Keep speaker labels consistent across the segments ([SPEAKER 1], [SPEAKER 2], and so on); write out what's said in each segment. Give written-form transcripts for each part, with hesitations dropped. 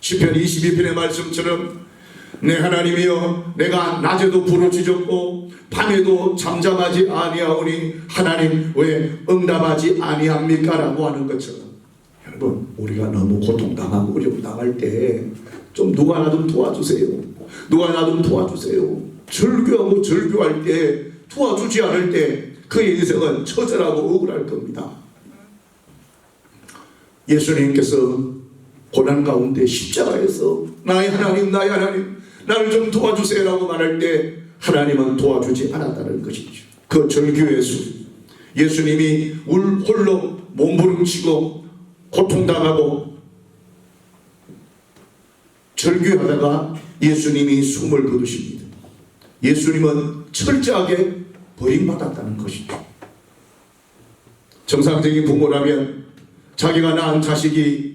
[SPEAKER 1] 시편 22편의 말씀처럼 내 하나님이여 내가 낮에도 부르짖었고 밤에도 잠잠하지 아니하오니 하나님 왜 응답하지 아니합니까? 라고 하는 것처럼 여러분 우리가 너무 고통당하고 어려움 당할 때 좀 누가 나 좀 도와주세요. 누가 나 좀 도와주세요. 절규하고 절규할 때 도와주지 않을 때 그의 인생은 처절하고 억울할 겁니다. 예수님께서 고난 가운데 십자가에서 나의 하나님 나의 하나님 나를 좀 도와주세요 라고 말할 때 하나님은 도와주지 않았다는 것이죠. 그 절규의 수 예수님이 홀로 몸부림치고 고통당하고 절규하다가 예수님이 숨을 거두십니다. 예수님은 철저하게 버림받았다는 것이죠. 정상적인 부모라면 자기가 낳은 자식이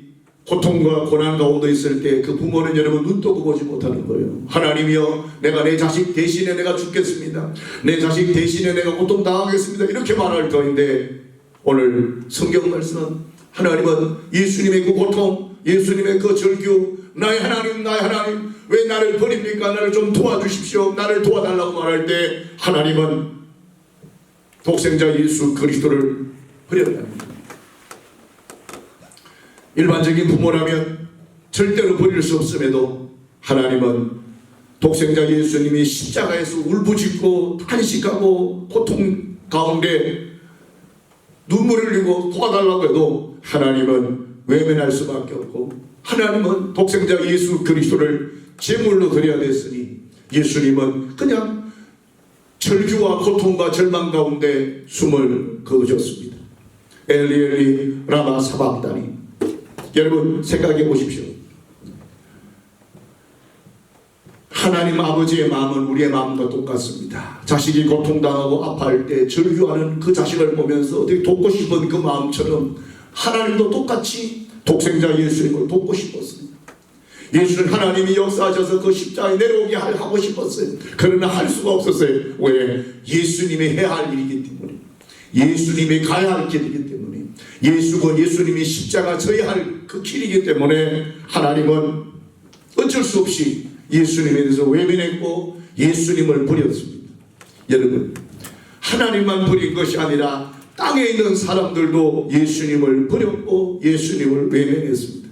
[SPEAKER 1] 고통과 고난 가운데 있을 때 그 부모는 여러분 눈도 보지 못하는 거예요. 하나님이여 내가 내 자식 대신에 내가 죽겠습니다. 내 자식 대신에 내가 고통당하겠습니다. 이렇게 말할 터인데 오늘 성경 말씀은 하나님은 예수님의 그 고통 예수님의 그 절규 나의 하나님 나의 하나님 왜 나를 버립니까? 나를 좀 도와주십시오. 나를 도와달라고 말할 때 하나님은 독생자 예수 그리스도를 버렸다는 거예요. 일반적인 부모라면 절대로 버릴 수 없음에도 하나님은 독생자 예수님이 십자가에서 울부짖고 탄식하고 고통 가운데 눈물을 흘리고 도와달라고 해도 하나님은 외면할 수밖에 없고 하나님은 독생자 예수 그리스도를 제물로 드려야 됐으니 예수님은 그냥 절규와 고통과 절망 가운데 숨을 거두셨습니다. 엘리 엘리 라마 사박다니. 여러분 생각해 보십시오. 하나님 아버지의 마음은 우리의 마음과 똑같습니다. 자식이 고통당하고 아파할 때 절규하는 그 자식을 보면서 어떻게 돕고 싶은 그 마음처럼 하나님도 똑같이 독생자 예수님을 돕고 싶었습니다. 예수는 하나님이 역사하셔서 그 십자가에 내려오게 하고 싶었어요. 그러나 할 수가 없었어요. 왜? 예수님이 해야 할 일이기 때문에 예수님이 가야 할 길이기 때문에 예수님이 십자가 져야 할 그 길이기 때문에 하나님은 어쩔 수 없이 예수님에 대해서 외면했고 예수님을 버렸습니다. 여러분 하나님만 버린 것이 아니라 땅에 있는 사람들도 예수님을 버렸고 예수님을 외면했습니다.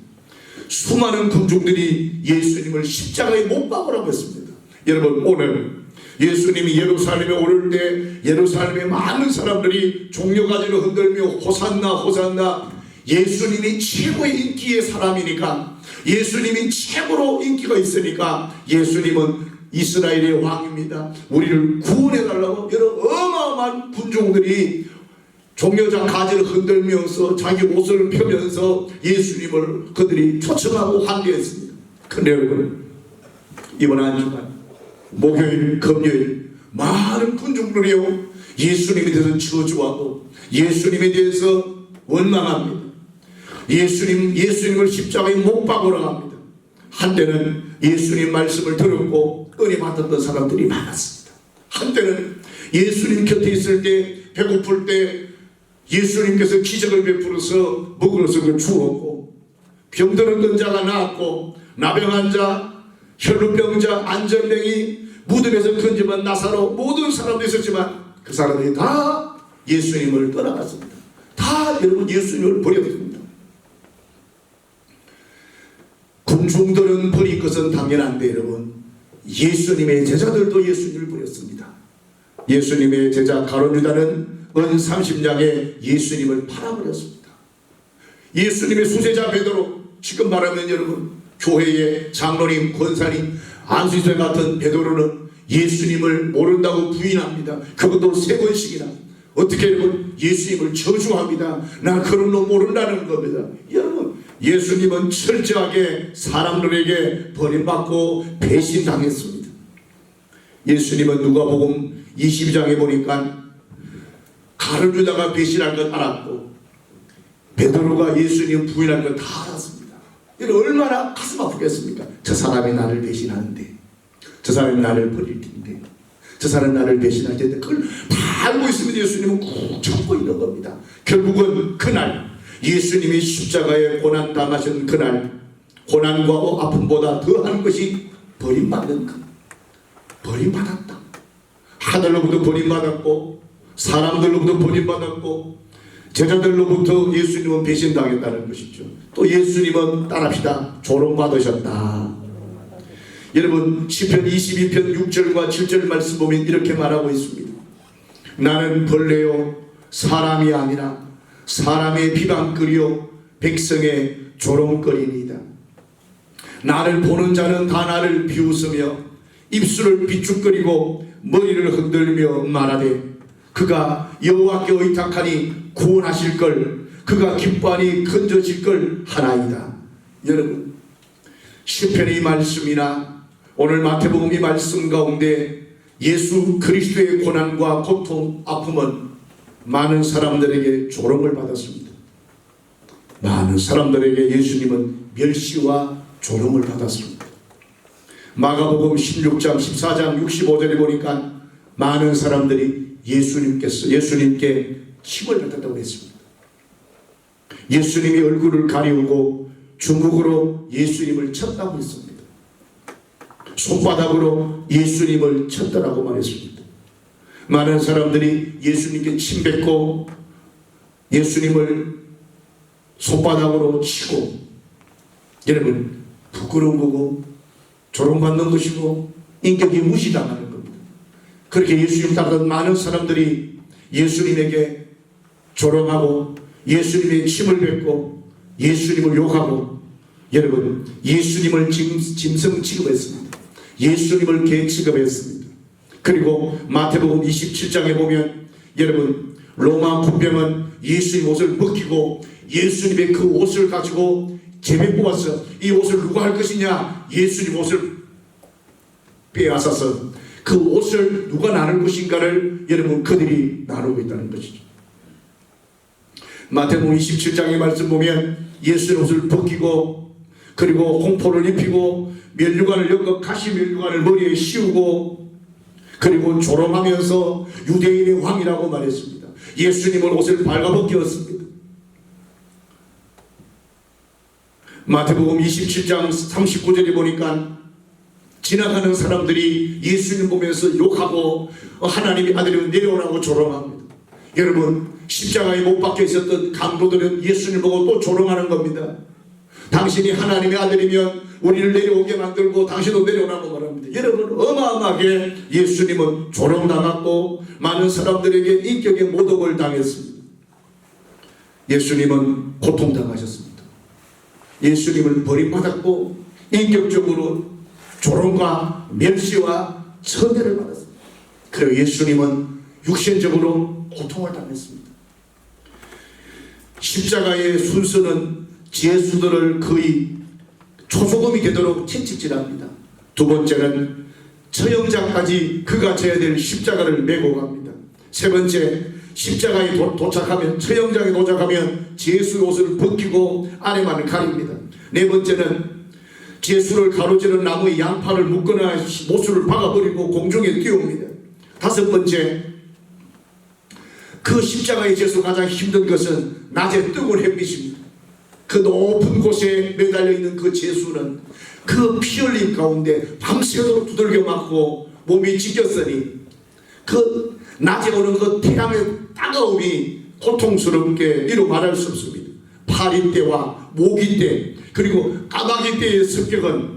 [SPEAKER 1] 수많은 군중들이 예수님을 십자가에 못 박으라고 했습니다. 여러분 오늘 예수님이 예루살렘에 오를 때 예루살렘에 많은 사람들이 종려가지로 흔들며 호산나 호산나 예수님이 최고의 인기의 사람이니까 예수님이 최고로 인기가 있으니까 예수님은 이스라엘의 왕입니다. 우리를 구원해달라고 여러 어마어마한 군중들이 종려자 가지를 흔들면서 자기 옷을 펴면서 예수님을 그들이 초청하고 환대했습니다. 그런데 여러분 이번 한 주간 목요일 금요일 많은 군중들이요 예수님에 대해서 저주하고 예수님에 대해서 원망합니다. 예수님을 십자가에 못 박으러 합니다. 한때는 예수님 말씀을 들었고 은혜 받았던 사람들이 많았습니다. 한때는 예수님 곁에 있을 때 배고플 때 예수님께서 기적을 베풀어서 먹을 것을 주었고 병들었던 자가 나았고 나병한 자 혈루병자 안전병이 무덤에서 건져만 나사로 모든 사람도 있었지만 그 사람들이 다 예수님을 떠나갔습니다. 다 여러분 예수님을 버렸습니다. 군중들은 버릴 것은 당연한데 여러분 예수님의 제자들도 예수님을 버렸습니다. 예수님의 제자 가룟 유다는 은 30냥에 예수님을 팔아버렸습니다. 예수님의 수제자 베드로 지금 말하면 여러분 교회의 장로님 권사님 안수생 같은 베드로는 예수님을 모른다고 부인합니다. 그것도 3번씩이나 어떻게 여러분 예수님을 저주합니다. 나 그런 놈 모른다는 겁니다. 여러분 예수님은 철저하게 사람들에게 버림받고 배신당했습니다. 예수님은 누가복음 22장에 보니까 가룟 유다가 배신한 것 알았고 베드로가 예수님 부인한 것 다 알았습니다. 이건 얼마나 가슴 아프겠습니까? 저 사람이 나를 배신하는데 저 사람이 나를 버릴 텐데 저 사람이 나를 배신할 텐데 그걸 다 알고 있으면 예수님은 꾹 참고 있는 겁니다. 결국은 그날 예수님이 십자가에 고난당하신 그날 고난과 아픔보다 더한 것이 버림받는 것. 버림받았다. 하늘로부터 버림받았고 사람들로부터 버림받았고 제자들로부터 예수님은 배신당했다는 것이죠. 또 예수님은 따라합시다. 조롱받으셨다. 여러분 시편 22편 6절과 7절 말씀 보면 이렇게 말하고 있습니다. 나는 벌레요 사람이 아니라 사람의 비방거리요 백성의 조롱거리니이다. 나를 보는 자는 다 나를 비웃으며 입술을 비축거리고 머리를 흔들며 말하되 그가 여호와께 의탁하니 구원하실 걸 그가 기뻐하니 건져질 걸 하나이다. 여러분 시편의 말씀이나 오늘 마태복음 이 말씀 가운데 예수 그리스도의 고난과 고통 아픔은 많은 사람들에게 조롱을 받았습니다. 많은 사람들에게 예수님은 멸시와 조롱을 받았습니다. 마가복음 16장 14장 65절에 보니까 많은 사람들이 예수님께 침을 뱉었다고 했습니다. 예수님이 얼굴을 가리우고 중국어로 예수님을 쳤다고 했습니다. 손바닥으로 예수님을 쳤다라고 말했습니다. 많은 사람들이 예수님께 침 뱉고 예수님을 손바닥으로 치고 여러분 부끄러운 거고 조롱받는 것이고 인격이 무시당하는 겁니다. 그렇게 예수님 따르던 많은 사람들이 예수님에게 조롱하고 예수님의 침을 뱉고 예수님을 욕하고 여러분 예수님을 짐승 취급했습니다. 예수님을 개 취급했습니다. 그리고 마태복음 27장에 보면 여러분 로마 군병은 예수님 옷을 벗기고 예수님의 그 옷을 가지고 재배 뽑아서 이 옷을 누가 할 것이냐 예수님 옷을 빼앗아서 그 옷을 누가 나눌 것인가를 여러분 그들이 나누고 있다는 것이죠. 마태복음 27장의 말씀 보면 예수의 옷을 벗기고 그리고 홍포를 입히고 면류관을 엮어 가시 면류관을 머리에 씌우고 그리고 조롱하면서 유대인의 왕이라고 말했습니다. 예수님은 옷을 발가벗겼습니다. 마태복음 27장 39절에 보니까 지나가는 사람들이 예수님 보면서 욕하고 하나님의 아들이면 내려오라고 조롱합니다. 여러분 십자가에 못 박혀 있었던 강도들은 예수님 보고 또 조롱하는 겁니다. 당신이 하나님의 아들이면 우리를 내려오게 만들고 당신도 내려오라고 말합니다. 여러분 어마어마하게 예수님은 조롱당했고 많은 사람들에게 인격의 모독을 당했습니다. 예수님은 고통당하셨습니다. 예수님은 버림받았고 인격적으로 조롱과 멸시와 천대를 받았습니다. 그리고 예수님은 육신적으로 고통을 당했습니다. 십자가의 순서는 제수들을 거의 초소금이 되도록 채찍질합니다. 두 번째는 처형자까지 그가 져야 될 십자가를 메고 갑니다. 세 번째 십자가에 도착하면 처형장에 도착하면 제수의 옷을 벗기고 안에만 가립니다. 네 번째는 제수를 가로지른 나무의 양파를 묶거나 못술을 박아버리고 공중에 띄웁니다. 다섯 번째 그 십자가의 제수 가장 힘든 것은 낮에 뜨거운 햇빛입니다. 그 높은 곳에 매달려 있는 그 제수는 그 피 흘림 가운데 밤새도록 두들겨 맞고 몸이 지켰으니 그 낮에 오는 그 태양의 따가움이 고통스럽게 이루 말할 수 없습니다. 파리 때와 모기 때 그리고 까마귀 때의 습격은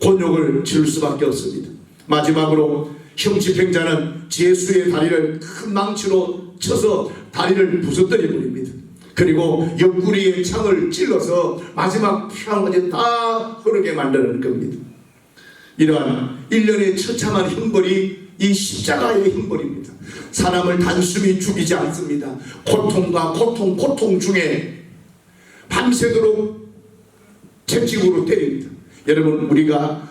[SPEAKER 1] 곤욕을 치를 수밖에 없습니다. 마지막으로 형 집행자는 제수의 다리를 큰 망치로 쳐서 다리를 부서뜨려 버립니다. 그리고 옆구리에 창을 찔러서 마지막 피까지 다 흐르게 만드는 겁니다. 이러한 일련의 처참한 형벌이 이 십자가의 형벌입니다. 사람을 단순히 죽이지 않습니다. 고통과 고통 중에 밤새도록 채찍으로 때립니다. 여러분 우리가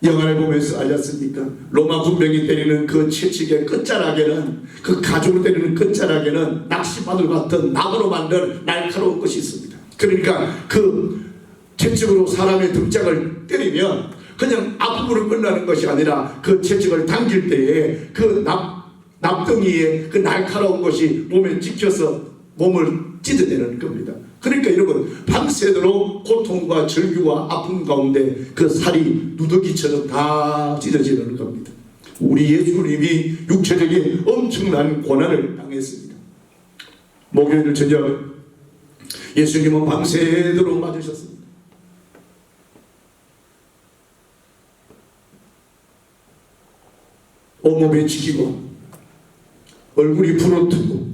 [SPEAKER 1] 영화를 보면서 알렸습니까? 로마 군병이 때리는 그 채찍의 끝자락에는 그 가죽으로 때리는 끝자락에는 낚시바늘 같은 나무로 만든 날카로운 것이 있습니다. 그러니까 그 채찍으로 사람의 등짝을 때리면 그냥 앞으로 끝나는 것이 아니라 그 채찍을 당길 때에 그 납덩이에 그 날카로운 것이 몸에 찍혀서 몸을 찢어내는 겁니다. 그러니까 여러분 밤새도록 고통과 절규와 아픔 가운데 그 살이 누더기처럼 다 찢어지는 겁니다. 우리 예수님이 육체적인 엄청난 고난을 당했습니다. 목요일 저녁 예수님은 밤새도록 맞으셨습니다. 온몸에 지기고 얼굴이 부러뜨고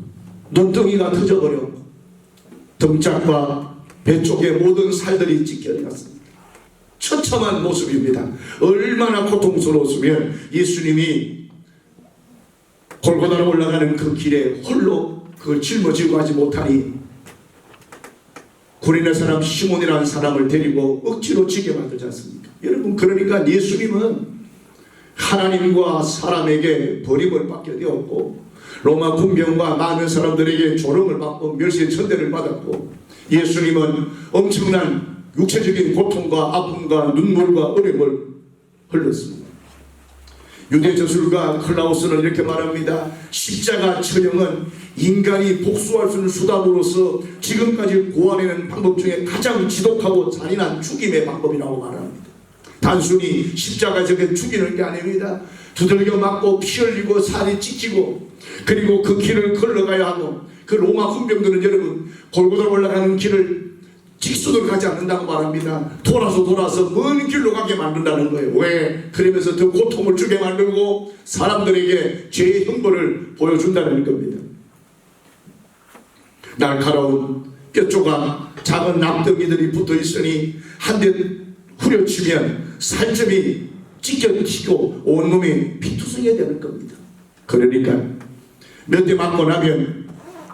[SPEAKER 1] 눈덩이가 터져버렸고 등짝과 배 쪽에 모든 살들이 찢겨졌습니다. 처참한 모습입니다. 얼마나 고통스러웠으면 예수님이 골고다로 올라가는 그 길에 홀로 그걸 짊어지고 가지 못하니 구레네 사람 시몬이라는 사람을 데리고 억지로 지게 만들지 않습니까? 여러분, 그러니까 예수님은 하나님과 사람에게 버림을 받게 되었고 로마 군병과 많은 사람들에게 조롱을 받고 멸시의 천대를 받았고 예수님은 엄청난 육체적인 고통과 아픔과 눈물과 어려움을 흘렸습니다. 유대 저술가 클라우스는 이렇게 말합니다. 십자가 처형은 인간이 복수할 수 있는 수단으로서 지금까지 고안해낸 방법 중에 가장 지독하고 잔인한 죽임의 방법이라고 말합니다. 단순히 십자가적인 죽이는 게 아닙니다. 두들겨 맞고 피 흘리고 살이 찢기고 그리고 그 길을 걸어가야 하고 그 로마 군병들은 여러분 골고다 올라가는 길을 직선으로 가지 않는다고 말합니다. 돌아서 먼 길로 가게 만든다는 거예요. 왜? 그러면서 더 고통을 주게 만들고 사람들에게 죄의 형벌을 보여준다는 겁니다. 날카로운 뼈조각 작은 납덩이들이 붙어 있으니 한 대 후려치면 살점이 찢겨지고 온몸이 피투성이 되는 겁니다. 그러니까 몇 대 맞고 나면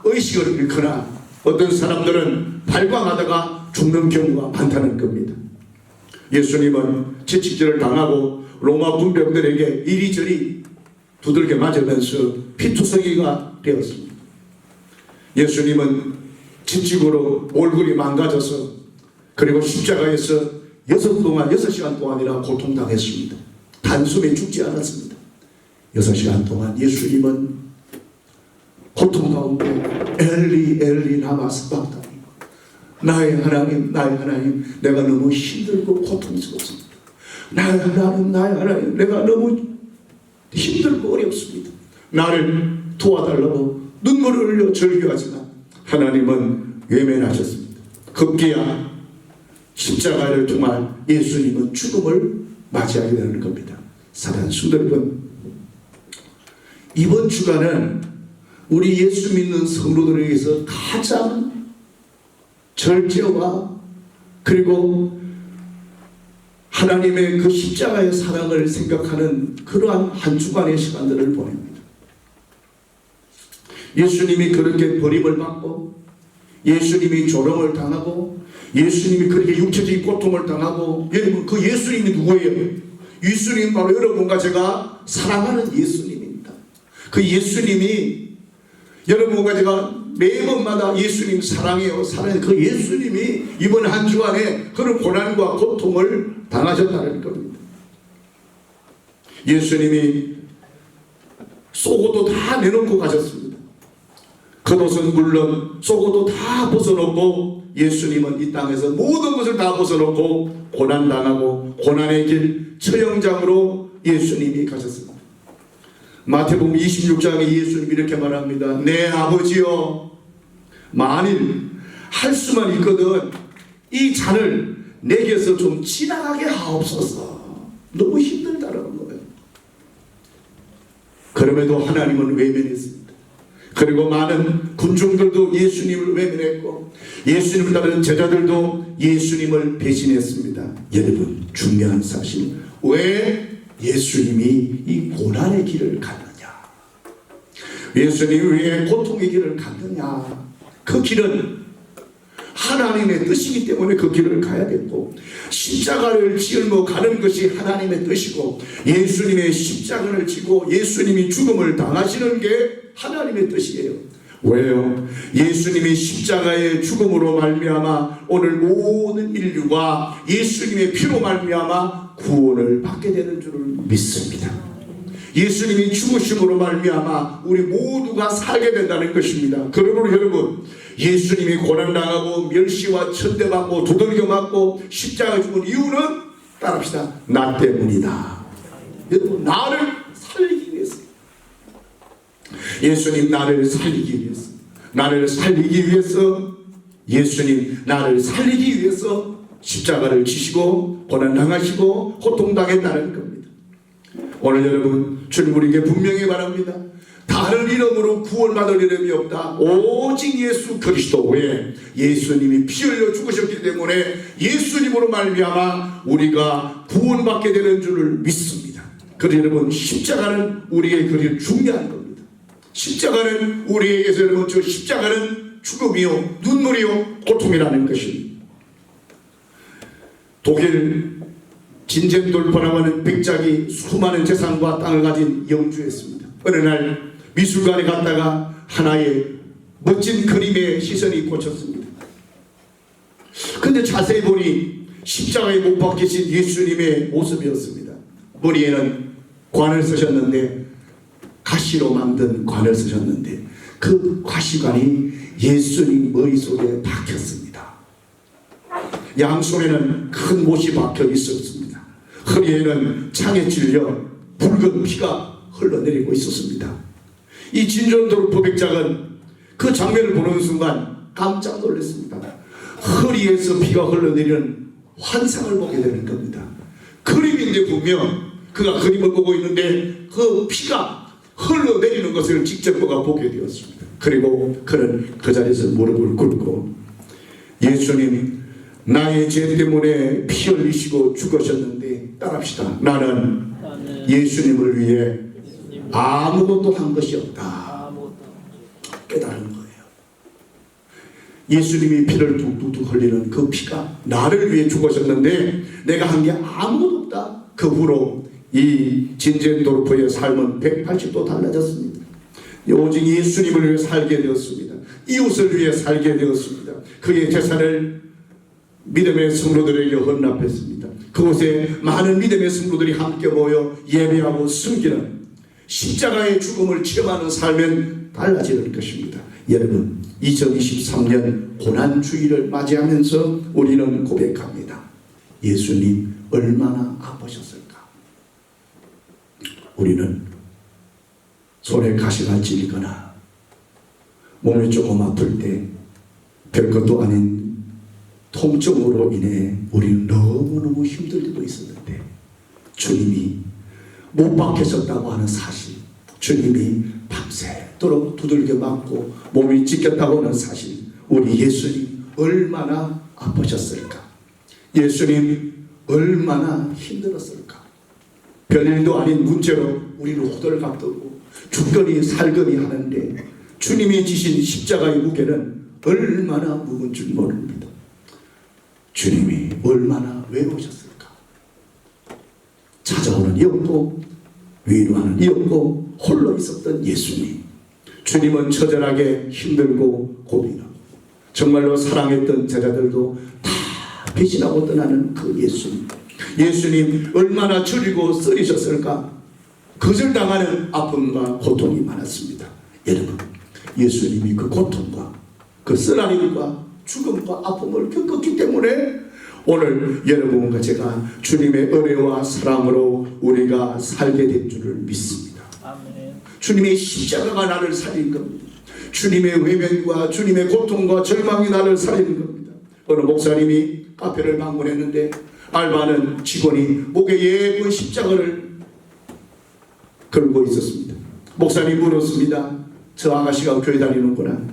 [SPEAKER 1] 의식을 잃거나 어떤 사람들은 발광하다가 죽는 경우가 많다는 겁니다. 예수님은 채찍질을 당하고 로마 군병들에게 이리저리 두들겨 맞으면서 피투성이가 되었습니다. 예수님은 채찍으로 얼굴이 망가져서 그리고 십자가에서 6시간 동안이나 고통당했습니다. 단숨에 죽지 않았습니다. 6시간 동안 예수님은 고통 가운데 엘리 엘리 라마 사박다니 나의 하나님 내가 너무 힘들고 고통스럽습니다. 나의 하나님 내가 너무 힘들고 어렵습니다. 나를 도와달라고 눈물을 흘려 절규하지만 하나님은 외면하셨습니다. 급기야 십자가를 통해 예수님은 죽음을 맞이하게 되는 겁니다. 사랑하는 성도 여러분, 이번 주간은 우리 예수 믿는 성도들에게서 가장 절제와 그리고 하나님의 그 십자가의 사랑을 생각하는 그러한 한 주간의 시간들을 보냅니다. 예수님이 그렇게 버림을 받고 예수님이 조롱을 당하고 예수님이 그렇게 육체적인 고통을 당하고 여러분 그 예수님이 누구예요? 예수님 바로 여러분과 제가 사랑하는 예수님입니다. 그 예수님이 여러분과 제가 매번마다 예수님 사랑해요 그 예수님이 이번 한 주간에 그런 고난과 고통을 당하셨다는 겁니다. 예수님이 속옷도 다 내놓고 가셨습니다. 겉옷은 물론 속옷도 다 벗어놓고 예수님은 이 땅에서 모든 것을 다 벗어놓고 고난당하고 고난의 길 처형장으로 예수님이 가셨습니다. 마태복음 26장에 예수님이 이렇게 말합니다. 내 아버지여 만일 할 수만 있거든 이 잔을 내게서 좀 지나가게 하옵소서. 너무 힘들다라는 거예요. 그럼에도 하나님은 외면했습니다. 그리고 많은 군중들도 예수님을 외면했고 예수님을 따르는 제자들도 예수님을 배신했습니다. 여러분 중요한 사실, 왜 예수님이 이 고난의 길을 갔느냐, 예수님이 왜 고통의 길을 갔느냐, 그 길은 하나님의 뜻이기 때문에 그 길을 가야 됐고 십자가를 짊어 가는 것이 하나님의 뜻이고 예수님의 십자가를 지고 예수님이 죽음을 당하시는 게 하나님의 뜻이에요. 왜요? 예수님이 십자가의 죽음으로 말미암아 오늘 모든 인류가 예수님의 피로 말미암아 구원을 받게 되는 줄을 믿습니다. 예수님이 죽으심으로 말미암아 우리 모두가 살게 된다는 것입니다. 그러므로 여러분, 예수님이 고난당하고 멸시와 천대받고 두들겨 맞고 십자가 죽은 이유는 따라합시다. 나 때문이다. 여러분, 나를 살리기 위해서. 예수님 나를 살리기 위해서. 나를 살리기 위해서. 예수님 나를 살리기 위해서 십자가를 지시고 고난당하시고 고통당했다는 겁니다. 오늘 여러분, 주님 우리에게 분명히 말합니다. 다른 이름으로 구원받을 이름이 없다. 오직 예수 그리스도 외에. 예수님이 피 흘려 죽으셨기 때문에 예수님으로 말미암아 우리가 구원받게 되는 줄을 믿습니다. 그래서 여러분, 십자가는 우리에게 그리 중요한 겁니다. 십자가는 우리에게서 여러분, 저 십자가는 죽음이요 눈물이요 고통이라는 것입니다. 독일 진젠돌파라고 하는 백작이 수많은 재산과 땅을 가진 영주였습니다. 어느 날 미술관에 갔다가 하나의 멋진 그림에 시선이 꽂혔습니다. 근데 자세히 보니 십자가에 못 박히신 예수님의 모습이었습니다. 머리에는 관을 쓰셨는데, 가시로 만든 관을 쓰셨는데 그 가시관이 예수님 머릿속에 박혔습니다. 양손에는 큰 못이 박혀 있었습니다. 허리에는 창에 찔려 붉은 피가 흘러내리고 있었습니다. 이 진전도르프 백작은 그 장면을 보는 순간 깜짝 놀랐습니다. 허리에서 피가 흘러내리는 환상을 보게 되는 겁니다. 그림인데 분명 그가 그림을 보고 있는데 그 피가 흘러내리는 것을 직접 그가 보게 되었습니다. 그리고 그는 그 자리에서 무릎을 꿇고, 예수님 나의 죄 때문에 피 흘리시고 죽으셨는데 따라합시다. 나는 예수님을 위해 아무것도 한 것이 없다. 깨달은 거예요. 예수님이 피를 뚝뚝뚝 흘리는 그 피가 나를 위해 죽으셨는데 내가 한 게 아무것도 없다. 그 후로 이 진젠도르프의 삶은 180도 달라졌습니다. 오직 예수님을 위해 살게 되었습니다. 이웃을 위해 살게 되었습니다. 그의 재산을 믿음의 성도들에게 헌납했습니다. 그곳에 많은 믿음의 성도들이 함께 모여 예배하고 숨기는 십자가의 죽음을 체험하는 삶은 달라지는 것입니다. 여러분, 2023년 고난주의를 맞이하면서 우리는 고백합니다. 예수님 얼마나 아프셨을까? 우리는 손에 가시가 찔리거나 몸이 조금 아플 때 별것도 아닌 통증으로 인해 우리는 너무너무 힘들 때도 있었는데, 주님이 못 박히셨다고 하는 사실, 주님이 밤새도록 두들겨 맞고 몸이 찢겼다고 하는 사실, 우리 예수님 얼마나 아프셨을까? 예수님 얼마나 힘들었을까? 별일도 아닌 문제로 우리는 호들갑 떨고 죽거니 살거니 하는데 주님이 지신 십자가의 무게는 얼마나 무거운 줄 모릅니다. 주님이 얼마나 외로우셨을까? 찾아오는 이 없고 위로하는 이 없고 홀로 있었던 예수님. 주님은 처절하게 힘들고 고민하고 정말로 사랑했던 제자들도 다 배신하고 떠나는 그 예수님. 예수님 얼마나 저리고 쓰리셨을까? 거절당하는 아픔과 고통이 많았습니다. 여러분, 예수님이 그 고통과 그 쓰라림과 죽음과 아픔을 겪었기 때문에 오늘 여러분과 제가 주님의 은혜와 사랑으로 우리가 살게 된 줄을 믿습니다. 아멘. 주님의 십자가가 나를 살린 겁니다. 주님의 외면과 주님의 고통과 절망이 나를 살리는 겁니다. 어느 목사님이 카페를 방문했는데 알바하는 직원이 목에 예쁜 십자가를 걸고 있었습니다. 목사님 물었습니다. 저 아가씨가 교회 다니는구나.